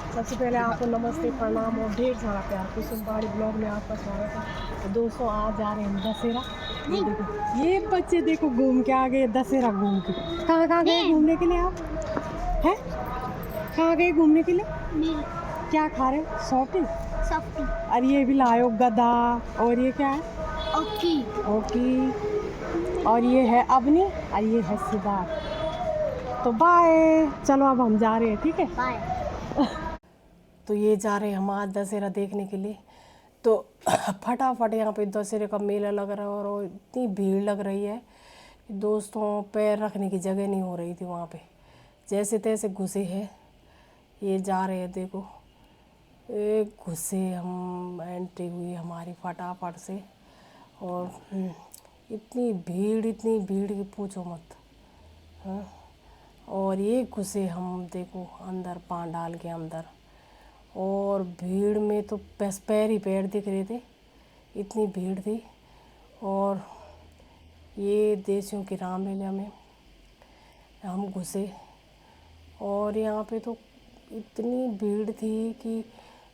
सबसे पहले आपको नमस्ते प्रणाम और ढेर सारा प्यार। कुसुमबाड़ी ब्लॉग में आपका स्वागत है। तो दोस्तों आज जा रहे हैं हम दशहरा। ये देखो ये बच्चे देखो घूम के आ गए दशहरा घूम के। कहाँ कहाँ गए घूमने के लिए आप हैं? कहाँ गए घूमने के लिए? क्या खा रहे हो? Softy softy. और ये भी लायो गदा। और ये क्या है? ओकी। ओकी। और ये है अवनी और ये है सिद्धार्थ। तो बाय, चलो अब हम जा रहे हैं, ठीक है बाय। तो ये जा रहे हैं हम आज दशहरा देखने के लिए। तो फटाफट यहाँ पे दशहरे का मेला लग रहा है और इतनी भीड़ लग रही है कि दोस्तों पैर रखने की जगह नहीं हो रही थी वहाँ पे। जैसे तैसे घुसे हैं, ये जा रहे हैं देखो। एक घुसे हम, एंट्री हुई हमारी फटाफट से। और इतनी भीड़ कि पूछो मत। हाँ, और ये घुसे हम देखो अंदर, पाँव डाल के अंदर। और भीड़ में तो पैर ही पैर दिख रहे थे, इतनी भीड़ थी। और ये देसियों की रामलीला में हम घुसे और यहाँ पे तो इतनी भीड़ थी कि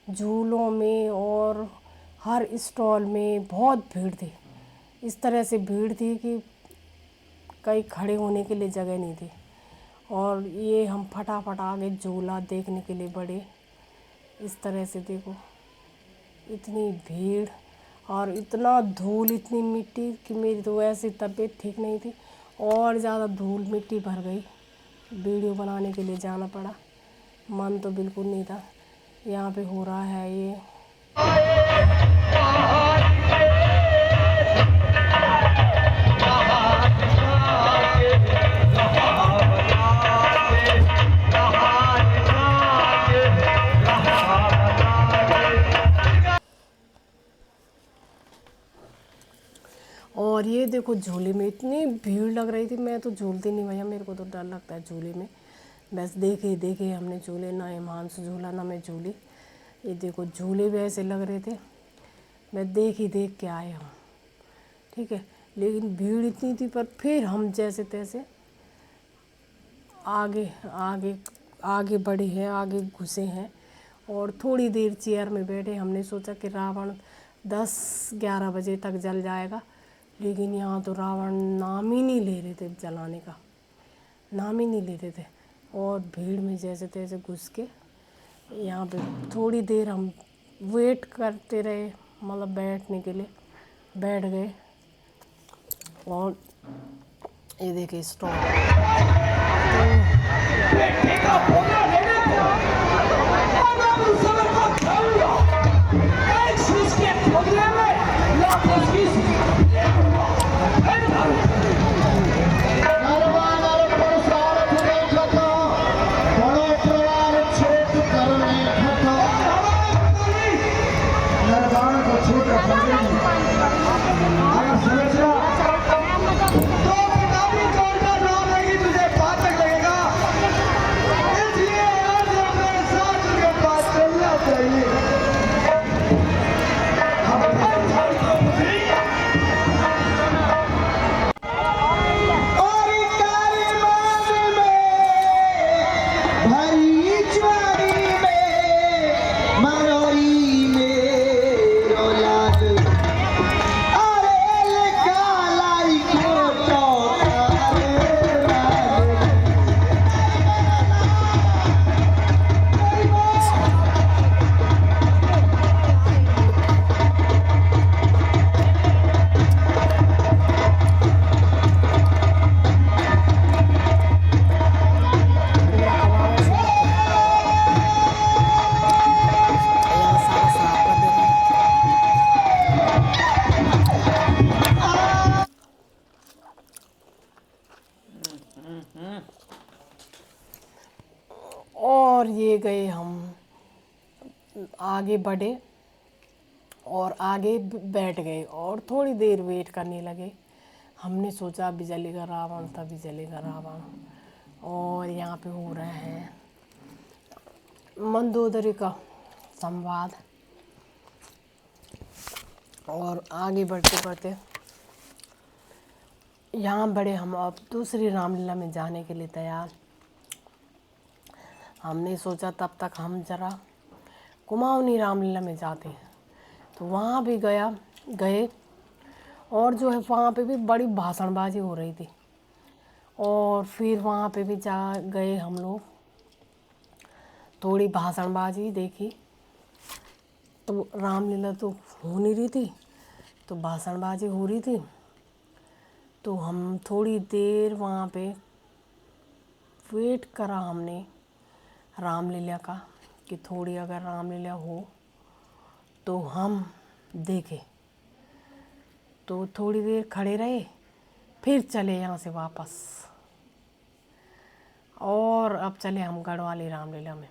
झूलों में और हर स्टॉल में बहुत भीड़ थी। इस तरह से भीड़ थी कि कहीं खड़े होने के लिए जगह नहीं थी। और ये हम फटाफट आगे झूला देखने के लिए बढ़े। इस तरह से देखो इतनी भीड़ और इतना धूल, इतनी मिट्टी कि मेरी तो वैसे तबीयत ठीक नहीं थी और ज़्यादा धूल मिट्टी भर गई। वीडियो बनाने के लिए जाना पड़ा, मन तो बिल्कुल नहीं था। यहाँ पे हो रहा है ये और ये देखो झूले में इतनी भीड़ लग रही थी। मैं तो झूलती नहीं भैया, मेरे को तो डर लगता है झूले में। बस देखे हमने झूले, ना हिमांशु झूला ना मैं झूली। ये देखो झूले भी ऐसे लग रहे थे, मैं देख के आए हम, ठीक है। लेकिन भीड़ इतनी थी, पर फिर हम जैसे तैसे आगे आगे आगे बढ़े हैं, आगे घुसे हैं। और थोड़ी देर चेयर में बैठे। हमने सोचा कि रावण 10-11 बजे तक जल जाएगा, लेकिन यहाँ तो रावण नाम ही नहीं ले रहे थे, जलाने का नाम ही नहीं ले रहे थे। और भीड़ में जैसे तैसे घुस के यहाँ पे थोड़ी देर हम वेट करते रहे, मतलब बैठने के लिए बैठ गए। और ये देखिए स्टॉल, और ये गए हम आगे बढ़े और आगे बैठ गए और थोड़ी देर वेट करने लगे। हमने सोचा अभी जलेगा रावण, तभी जलेगा रावण। और यहाँ पे हो रहा है मंदोदरी का संवाद। और आगे बढ़ते बढ़ते यहाँ बड़े हम अब दूसरी रामलीला में जाने के लिए तैयार। हमने सोचा तब तक हम जरा कुमाऊनी रामलीला में जाते हैं। तो वहाँ भी गए और जो है वहाँ पे भी बड़ी भाषणबाजी हो रही थी। और फिर वहाँ पे भी जा गए हम लोग, थोड़ी भाषणबाजी देखी। तो रामलीला तो हो नहीं रही थी, तो भाषणबाजी हो रही थी। तो हम थोड़ी देर वहाँ पे वेट करा हमने रामलीला का, कि थोड़ी अगर रामलीला हो तो हम देखें। तो थोड़ी देर खड़े रहे, फिर चले यहाँ से वापस, और अब चले हम गढ़वाली रामलीला में।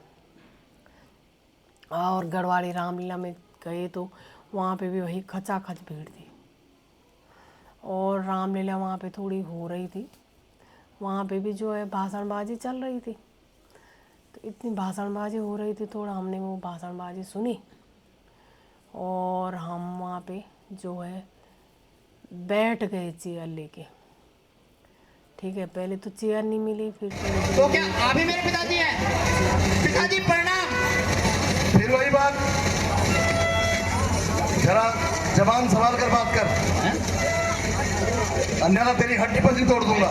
और गढ़वाली रामलीला में गए तो वहाँ पे भी वही खचाखच भीड़ थी, और रामलीला वहाँ पे थोड़ी हो रही थी। वहाँ पे भी जो है भाषणबाजी चल रही थी। तो इतनी भाषणबाजी हो रही थी, थोड़ा हमने वो भाषणबाजी सुनी, और हम वहाँ पे जो है बैठ गए चेयर लेके। ठीक है, पहले तो चेयर नहीं मिली, फिर तो क्या आप ही मेरे पिताजी हैं? पिताजी प्रणाम। फिर वही बात, जरा जबान संभाल कर बात कर, अन्यथा तेरी हड्डी पसली तोड़ दूंगा।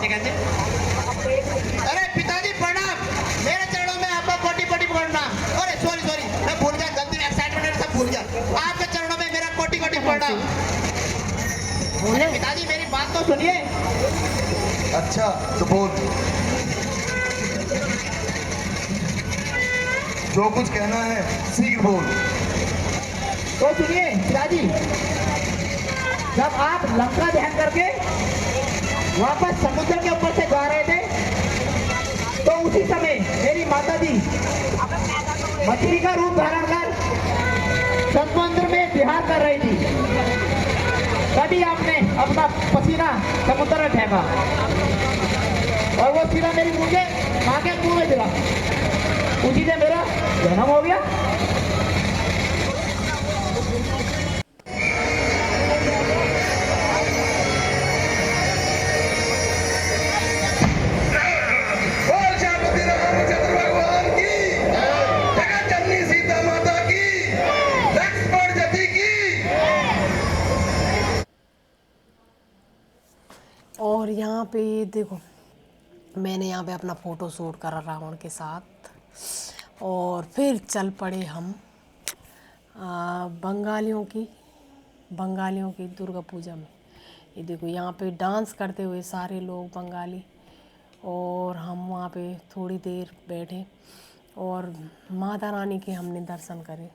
अरे पिताजी प्रणाम, मेरे चरणों में आपका कोटि कोटि प्रणाम। अरे सॉरी, मैं भूल गया, गलती में एक्साइटमेंट में सब भूल गया। आपके चरणों में मेरा कोटि कोटि प्रणाम। अरे पिताजी मेरी बात तो सुनिए। अच्छा तो बोल, जो कुछ कहना है शीघ्र बोल। तो सुनिए पिताजी, जब आप लंका ध्यान करके वापस समुद्र के ऊपर से जा रहे थे, तो उसी समय मेरी माता जी मछली का रूप धारण कर समुद्र में विहार कर रही थी। तभी आपने अपना पसीना समुद्र में फेंका, और वो सीधा मेरी माँ के मुंह में गिरा। उसी से मेरा जन्म हो गया। बोल श्यामपति रामचंद्र भगवान की, जगत जननी सीता माता की, लक्ष्मण जति की। और यहाँ पे देखो, मैंने यहाँ पे अपना फ़ोटो शूट करा रावण के साथ, और फिर चल पड़े हम बंगालियों की दुर्गा पूजा में। ये देखो यहाँ पे डांस करते हुए सारे लोग बंगाली, और हम वहाँ पे थोड़ी देर बैठे और माता रानी के हमने दर्शन करे।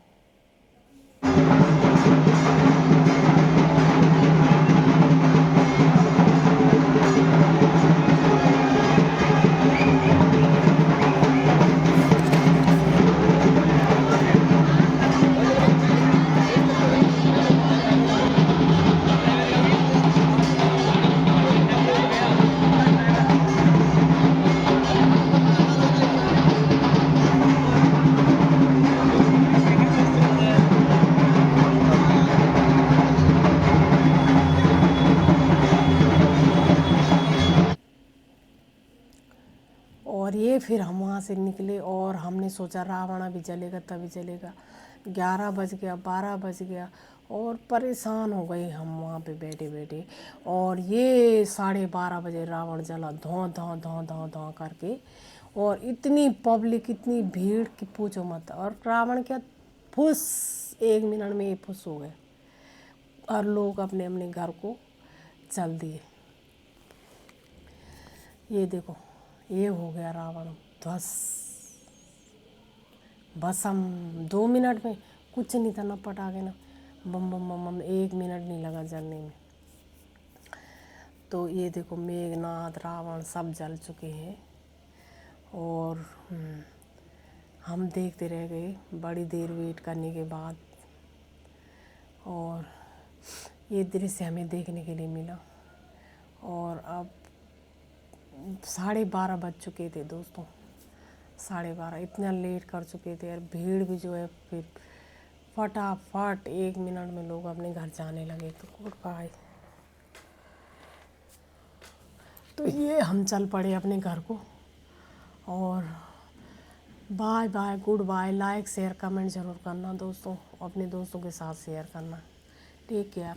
और ये फिर हम वहाँ से निकले, और हमने सोचा रावण अभी जलेगा तभी जलेगा। 11 बज गया, 12 बज गया, और परेशान हो गए हम वहाँ पे बैठे बैठे। और ये 12:30 बजे रावण जला, धौं धौं धौं धौं धौं करके। और इतनी पब्लिक, इतनी भीड़ कि पूछो मत। और रावण क्या फुस, 1 मिनट में ये फुस हो गए, और लोग अपने अपने घर को चल दिए। ये देखो, ये हो गया रावण ध्वस्त। बस हम 2 मिनट में, कुछ नहीं था, न पटाखे ना बम बम बम बम, 1 मिनट नहीं लगा जलने में। तो ये देखो, मेघनाथ, रावण सब जल चुके हैं। और हम देखते रह गए बड़ी देर वेट करने के बाद, और ये दृश्य हमें देखने के लिए मिला। और अब 12:30 बज चुके थे दोस्तों, 12:30, इतना लेट कर चुके थे। और भीड़ भी जो है फिर फटाफट 1 मिनट में लोग अपने घर जाने लगे। तो गुड बाय। तो ये हम चल पड़े अपने घर को, और bye bye, goodbye. Like share comment ज़रूर करना दोस्तों, अपने दोस्तों के साथ शेयर करना। Take care.